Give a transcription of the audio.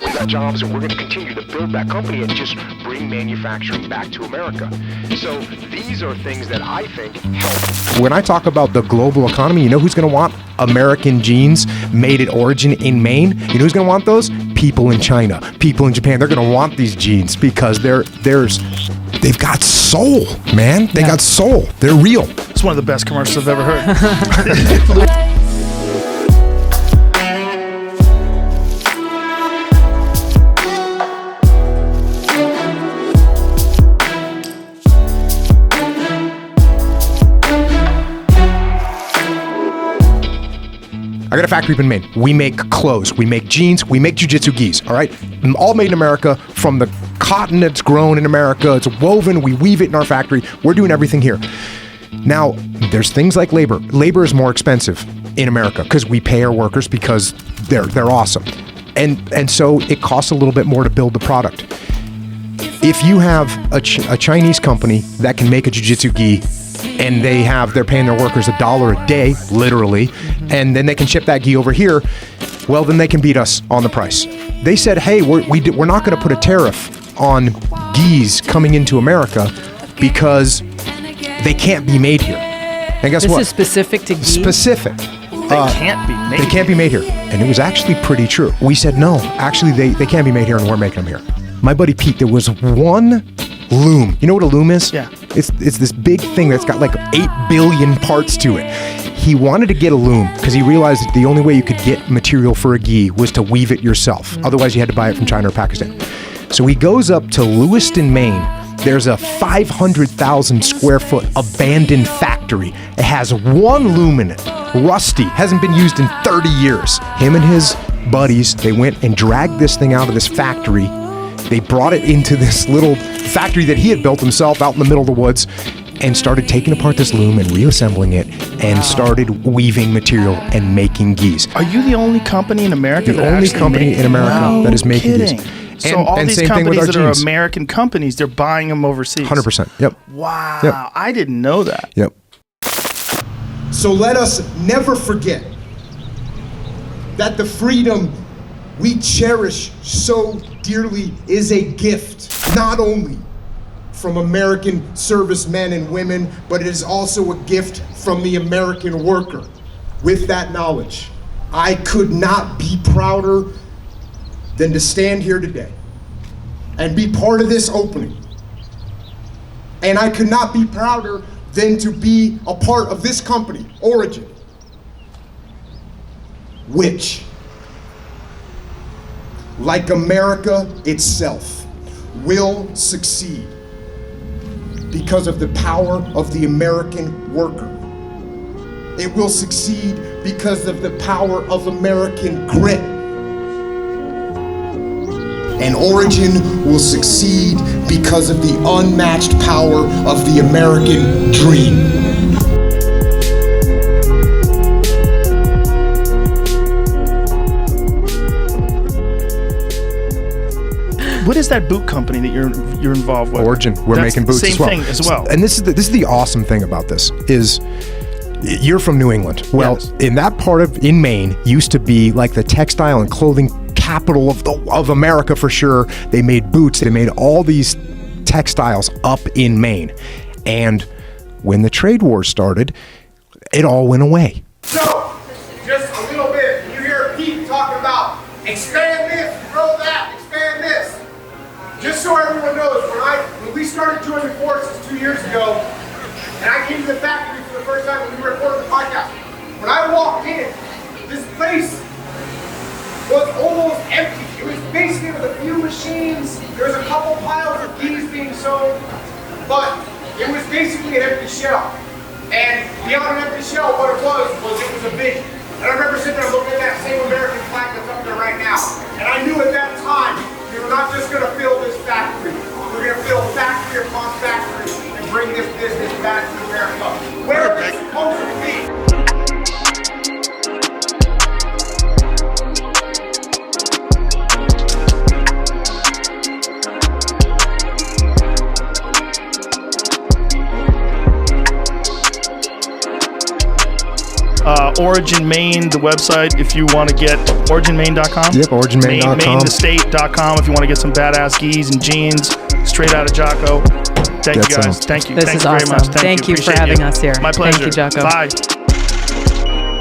We got jobs, and we're going to continue to build that company and just bring manufacturing back to America. So these are things that I think help. When I talk about the global economy, you know who's going to want American jeans made at origin in Maine? You know who's going to want those? People in China, people in Japan. They're going to want these jeans because they've got soul, man. They got soul. They're real. It's one of the best commercials I've ever heard. I got a factory up in Maine. We make clothes, we make jeans, we make jiu-jitsu gis, all right? All made in America from the cotton that's grown in America. It's woven, we weave it in our factory. We're doing everything here. Now, there's things like labor. Labor is more expensive in America because we pay our workers because they're awesome. And so it costs a little bit more to build the product. If you have a Chinese company that can make a jiu-jitsu gi, and they're paying their workers $1 a day, literally, and then they can ship that gi over here, well, then they can beat us on the price. They said, hey, we're not going to put a tariff on gis coming into America because they can't be made here. And guess what? This is specific to gi? Specific. They can't be made. They can't be made here. And it was actually pretty true. We said, no, actually, they can't be made here, and we're making them here. My buddy Pete, there was one loom. You know what a loom is? Yeah. It's this big thing that's got like 8 billion parts to it. He wanted to get a loom because he realized that the only way you could get material for a gi was to weave it yourself. Otherwise, you had to buy it from China or Pakistan. So he goes up to Lewiston, Maine. There's a 500,000 square foot abandoned factory. It has one loom in it, rusty, hasn't been used in 30 years. Him and his buddies, they went and dragged this thing out of this factory. They brought it into this little factory that he had built himself out in the middle of the woods and started taking apart this loom and reassembling it and started weaving material and making gis. Are you the only company in America The only company in America that is making kidding. gis. So all and these same thing with companies our that jeans. are American companies, they're buying them overseas. 100%. Yep. Wow. Yep. I didn't know that. Yep. So let us never forget that the freedom we cherish so dearly is a gift, not only from American servicemen and women, but it is also a gift from the American worker. With that knowledge, I could not be prouder than to stand here today and be part of this opening. And I could not be prouder than to be a part of this company, Origin, which, like America itself, will succeed because of the power of the American worker. It will succeed because of the power of American grit. And Origin will succeed because of the unmatched power of the American dream. What is that boot company that you're involved with? Origin. We're That's making boots the as well. same thing as well. And this is the awesome thing about this is you're from New England. Well, Yes. in that part in Maine used to be like the textile and clothing capital of America for sure. They made boots. They made all these textiles up in Maine. And when the trade war started, it all went away. So, just a little bit, you hear Pete talking about expand this, grow that, expand this. Just so everyone knows, when we started joining forces 2 years ago, and I came to the factory for the first time when we recorded the podcast, when I walked in, this place was almost empty. It was basically with a few machines. There was a couple piles of gis being sewn, but it was basically an empty shell. And beyond an empty shell, what it was a vision. And I remember sitting there looking at that same American flag that's up there right now. And I knew at that time, we were not just gonna fill this factory. We're gonna fill factory upon factory and bring this business back to America. Where it's supposed to be. Origin Maine, the website, if you want to get originmaine.com. Yep, originmaine.com. Mainthestate.com if you want to get some badass geese and jeans straight out of Jocko. Thank you guys. Thank you. This Thank is you awesome. very much. Thank you for Appreciate having us here. My pleasure. Thank you, Jocko. Bye.